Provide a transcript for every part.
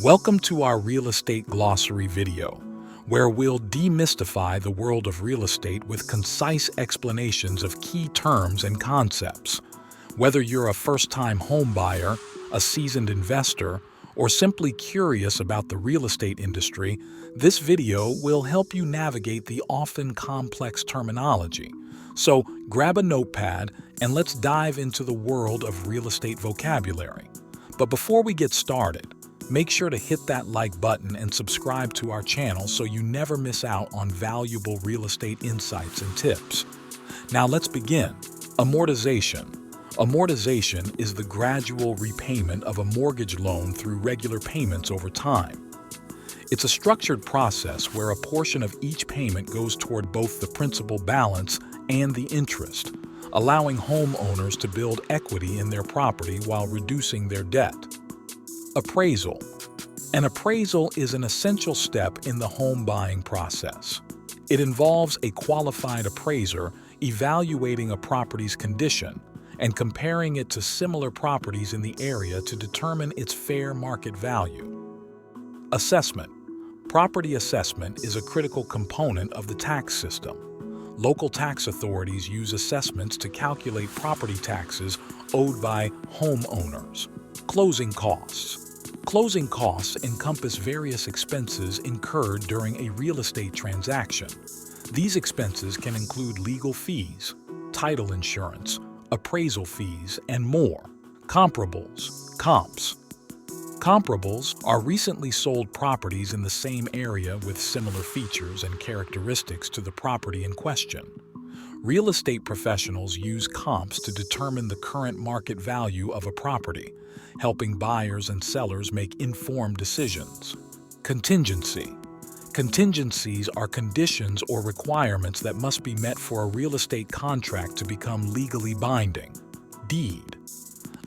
Welcome to our Real Estate Glossary video, where we'll demystify the world of real estate with concise explanations of key terms and concepts. Whether you're a first-time home buyer, a seasoned investor, or simply curious about the real estate industry, this video will help you navigate the often complex terminology. So grab a notepad and let's dive into the world of real estate vocabulary. But before we get started, make sure to hit that like button and subscribe to our channel so you never miss out on valuable real estate insights and tips. Now let's begin. Amortization. Amortization is the gradual repayment of a mortgage loan through regular payments over time. It's a structured process where a portion of each payment goes toward both the principal balance and the interest, allowing homeowners to build equity in their property while reducing their debt. Appraisal. An appraisal is an essential step in the home buying process. It involves a qualified appraiser evaluating a property's condition and comparing it to similar properties in the area to determine its fair market value. Assessment. Property assessment is a critical component of the tax system. Local tax authorities use assessments to calculate property taxes owed by homeowners. Closing costs. Closing costs encompass various expenses incurred during a real estate transaction. These expenses can include legal fees, title insurance, appraisal fees, and more. Comparables, comps. Comparables are recently sold properties in the same area with similar features and characteristics to the property in question. Real estate professionals use comps to determine the current market value of a property, helping buyers and sellers make informed decisions. Contingency. Contingencies are conditions or requirements that must be met for a real estate contract to become legally binding. Deed.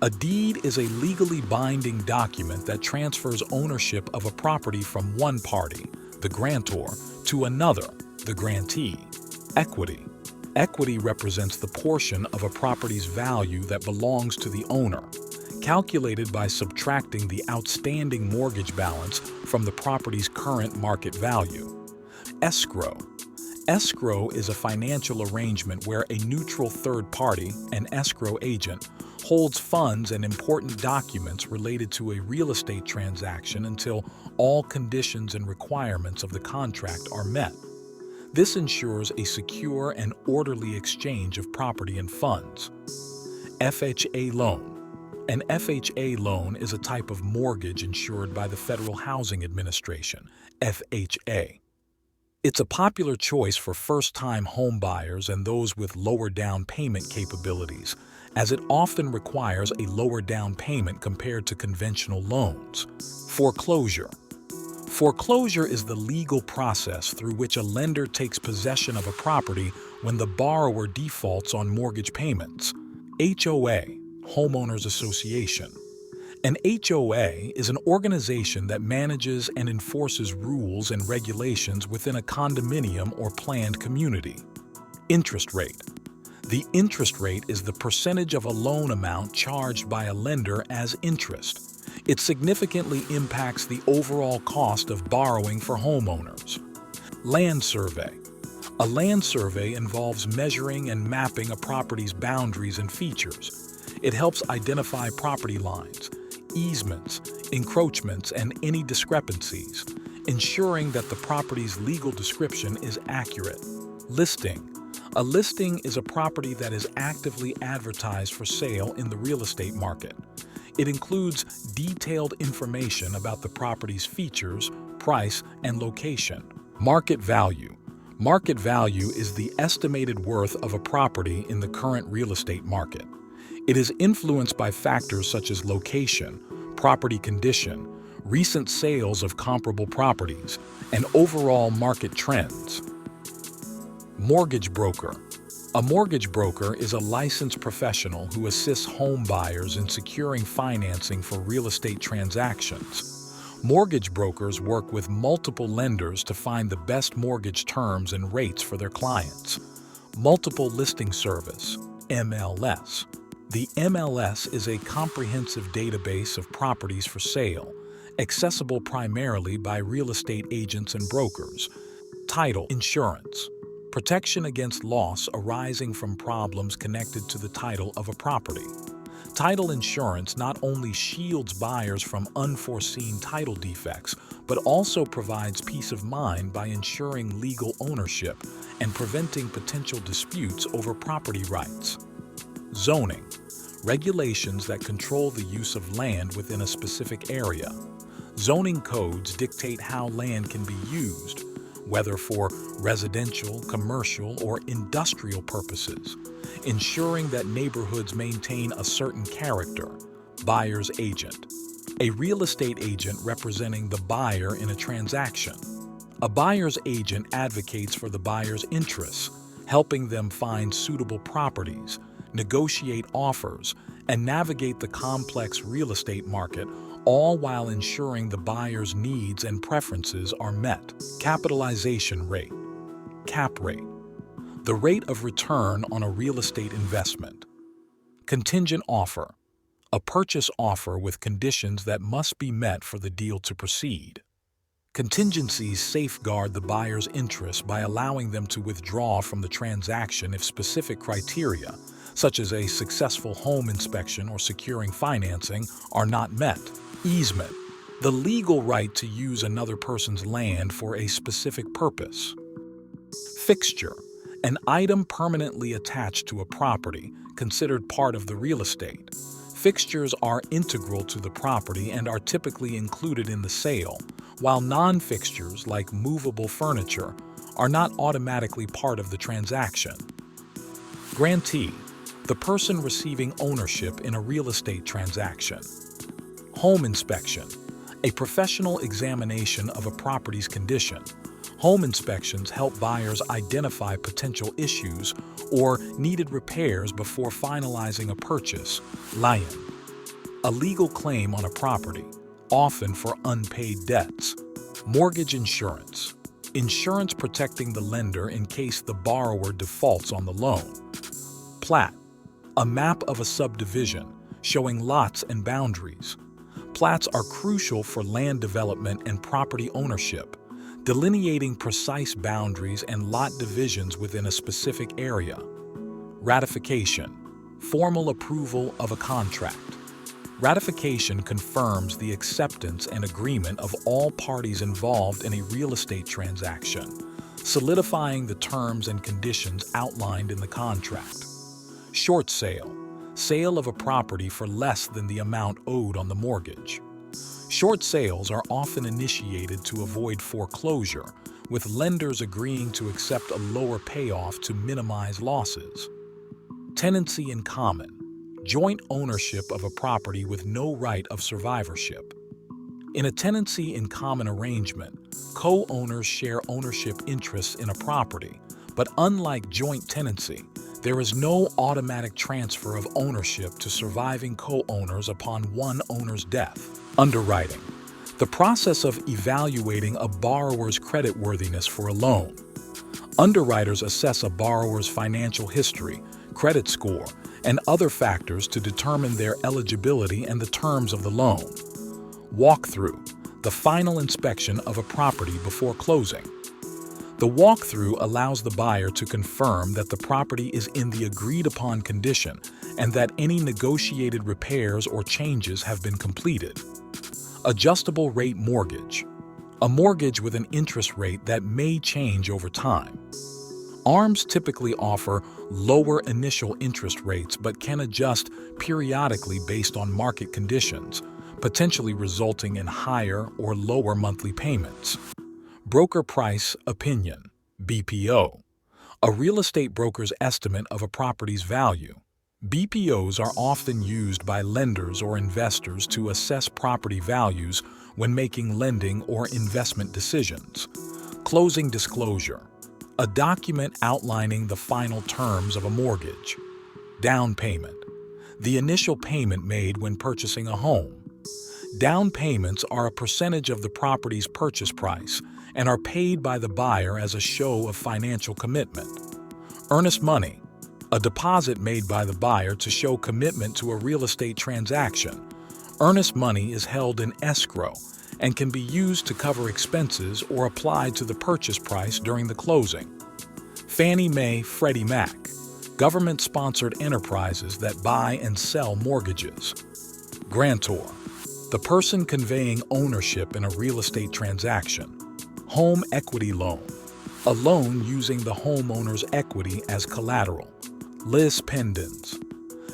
A deed is a legally binding document that transfers ownership of a property from one party, the grantor, to another, the grantee. Equity. Equity represents the portion of a property's value that belongs to the owner, calculated by subtracting the outstanding mortgage balance from the property's current market value. Escrow. Escrow is a financial arrangement where a neutral third party, an escrow agent, holds funds and important documents related to a real estate transaction until all conditions and requirements of the contract are met. This ensures a secure and orderly exchange of property and funds. FHA loan. An FHA loan is a type of mortgage insured by the Federal Housing Administration, FHA. It's a popular choice for first-time home buyers and those with lower down payment capabilities, as it often requires a lower down payment compared to conventional loans. Foreclosure. Foreclosure is the legal process through which a lender takes possession of a property when the borrower defaults on mortgage payments. HOA, Homeowners Association. An HOA is an organization that manages and enforces rules and regulations within a condominium or planned community. Interest rate. The interest rate is the percentage of a loan amount charged by a lender as interest. It significantly impacts the overall cost of borrowing for homeowners. Land survey. A land survey involves measuring and mapping a property's boundaries and features. It helps identify property lines, easements, encroachments, and any discrepancies, ensuring that the property's legal description is accurate. Listing. A listing is a property that is actively advertised for sale in the real estate market. It includes detailed information about the property's features, price, and location. Market value. Market value is the estimated worth of a property in the current real estate market. It is influenced by factors such as location, property condition, recent sales of comparable properties, and overall market trends. Mortgage broker. A mortgage broker is a licensed professional who assists home buyers in securing financing for real estate transactions. Mortgage brokers work with multiple lenders to find the best mortgage terms and rates for their clients. Multiple Listing Service, MLS. The MLS is a comprehensive database of properties for sale accessible primarily by real estate agents and brokers. Title insurance, protection against loss arising from problems connected to the title of a property. Title insurance not only shields buyers from unforeseen title defects, but also provides peace of mind by ensuring legal ownership and preventing potential disputes over property rights. Zoning, regulations that control the use of land within a specific area. Zoning codes dictate how land can be used, whether for residential, commercial, or industrial purposes, ensuring that neighborhoods maintain a certain character. Buyer's agent, a real estate agent representing the buyer in a transaction. A buyer's agent advocates for the buyer's interests, helping them find suitable properties, negotiate offers, and navigate the complex real estate market, all while ensuring the buyer's needs and preferences are met. Capitalization rate, cap rate, the rate of return on a real estate investment. Contingent offer, a purchase offer with conditions that must be met for the deal to proceed. Contingencies safeguard the buyer's interests by allowing them to withdraw from the transaction if specific criteria, such as a successful home inspection or securing financing, are not met. Easement, the legal right to use another person's land for a specific purpose. Fixture, an item permanently attached to a property, considered part of the real estate. Fixtures are integral to the property and are typically included in the sale, while non-fixtures, like movable furniture, are not automatically part of the transaction. Grantee, the person receiving ownership in a real estate transaction. Home inspection, a professional examination of a property's condition. Home inspections help buyers identify potential issues or needed repairs before finalizing a purchase. Lion, a legal claim on a property, often for unpaid debts. Mortgage insurance, insurance protecting the lender in case the borrower defaults on the loan. Plat, a map of a subdivision showing lots and boundaries. Plats are crucial for land development and property ownership, delineating precise boundaries and lot divisions within a specific area. Ratification, formal approval of a contract. Ratification confirms the acceptance and agreement of all parties involved in a real estate transaction, solidifying the terms and conditions outlined in the contract. Short sale, sale of a property for less than the amount owed on the mortgage. Short sales are often initiated to avoid foreclosure, with lenders agreeing to accept a lower payoff to minimize losses. Tenancy in common, joint ownership of a property with no right of survivorship. In a tenancy in common arrangement, co-owners share ownership interests in a property, but unlike joint tenancy, there is no automatic transfer of ownership to surviving co-owners upon one owner's death. Underwriting, the process of evaluating a borrower's creditworthiness for a loan. Underwriters assess a borrower's financial history, credit score, and other factors to determine their eligibility and the terms of the loan. Walkthrough, the final inspection of a property before closing. The walkthrough allows the buyer to confirm that the property is in the agreed-upon condition and that any negotiated repairs or changes have been completed. Adjustable rate mortgage, a mortgage with an interest rate that may change over time. ARMs typically offer lower initial interest rates but can adjust periodically based on market conditions, potentially resulting in higher or lower monthly payments. Broker price opinion, BPO, a real estate broker's estimate of a property's value. BPOs are often used by lenders or investors to assess property values when making lending or investment decisions. Closing disclosure, a document outlining the final terms of a mortgage. Down payment, the initial payment made when purchasing a home. Down payments are a percentage of the property's purchase price and are paid by the buyer as a show of financial commitment. Earnest money, a deposit made by the buyer to show commitment to a real estate transaction. Earnest money is held in escrow and can be used to cover expenses or applied to the purchase price during the closing. Fannie Mae, Freddie Mac, government-sponsored enterprises that buy and sell mortgages. Grantor, the person conveying ownership in a real estate transaction. Home equity loan, a loan using the homeowner's equity as collateral. Lis pendens,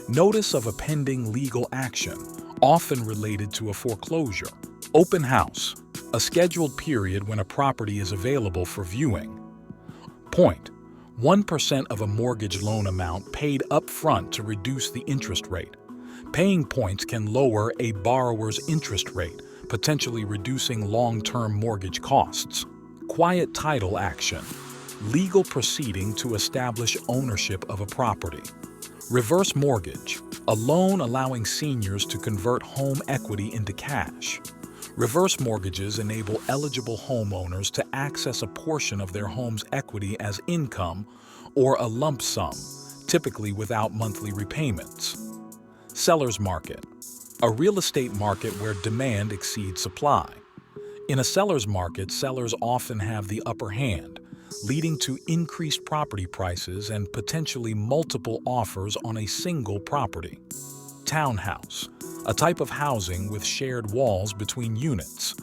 notice of a pending legal action, often related to a foreclosure. Open house, a scheduled period when a property is available for viewing. Point, 1% of a mortgage loan amount paid up front to reduce the interest rate. Paying points can lower a borrower's interest rate, potentially reducing long-term mortgage costs. Quiet title action, legal proceeding to establish ownership of a property. Reverse mortgage, a loan allowing seniors to convert home equity into cash. Reverse mortgages enable eligible homeowners to access a portion of their home's equity as income or a lump sum, typically without monthly repayments. Seller's market, a real estate market where demand exceeds supply. In a seller's market, sellers often have the upper hand, leading to increased property prices and potentially multiple offers on a single property. Townhouse, a type of housing with shared walls between units.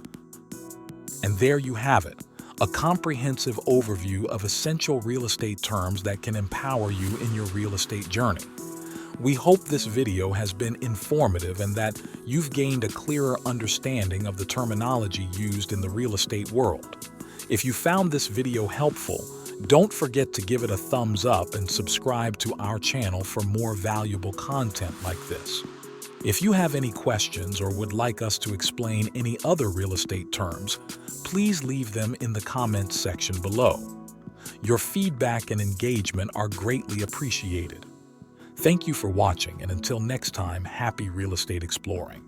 And there you have it, a comprehensive overview of essential real estate terms that can empower you in your real estate journey. We hope this video has been informative and that you've gained a clearer understanding of the terminology used in the real estate world. If you found this video helpful, don't forget to give it a thumbs up and subscribe to our channel for more valuable content like this. If you have any questions or would like us to explain any other real estate terms, please leave them in the comments section below. Your feedback and engagement are greatly appreciated. Thank you for watching, and until next time, happy real estate exploring.